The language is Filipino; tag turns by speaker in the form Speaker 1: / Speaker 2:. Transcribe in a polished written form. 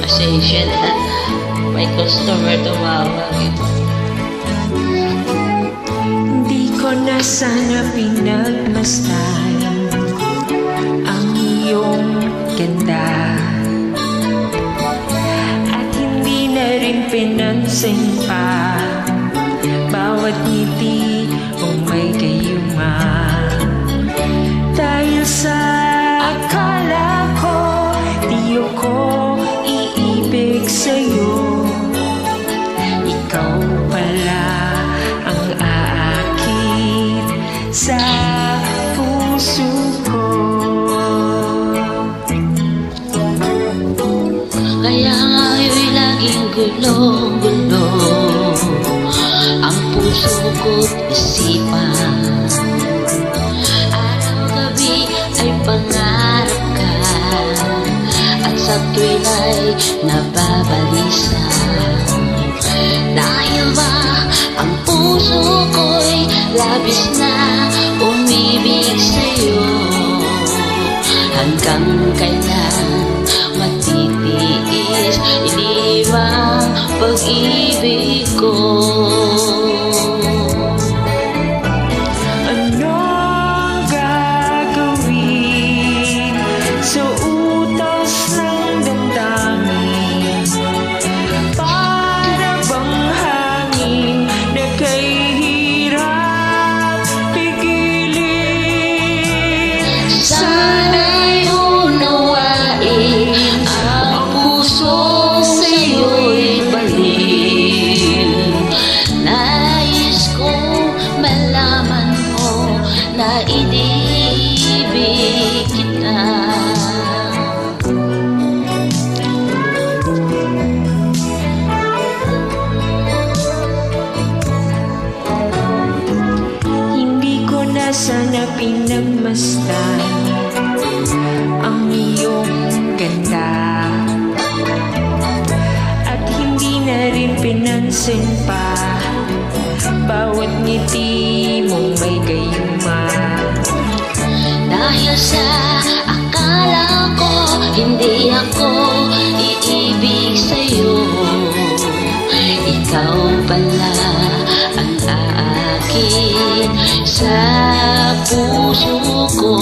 Speaker 1: Pasensya na. May customer tumawag.
Speaker 2: Hindi ko na sana pinagmasdan ang iyong ganda, at hindi na rin pinansin pa bawat ngiti mong may gayuma. Dahil sa akala ko di ako iibig sa'yo, ikaw pala ang aakit sa puso ko.
Speaker 1: Kaya nga'y laging gulong-gulo ang puso ko't isipan. Araw-gabi ay pangarap ka, at sa tuwila'y nababalisa. Dahil ba ang puso ko'y labis na umibig sa'yo? Hanggang kailan matitiis iniwang pag-ibig ko?
Speaker 2: Anong gagawin sa utos ng damdamin? Para bang hangin na kahirap pigilin?
Speaker 1: Sana'y unawain ang puso sa'yo'y baliw. Nais kong malaman mo na inibig kita.
Speaker 2: Hindi ko na sana pinagmasdan ang iyong ganda, at hindi na rin pinansin pa bawat ngiti mong may gayuma.
Speaker 1: Dahil sa akala ko hindi ako iibig sa'yo, ikaw pala ang aakit sa puso ko.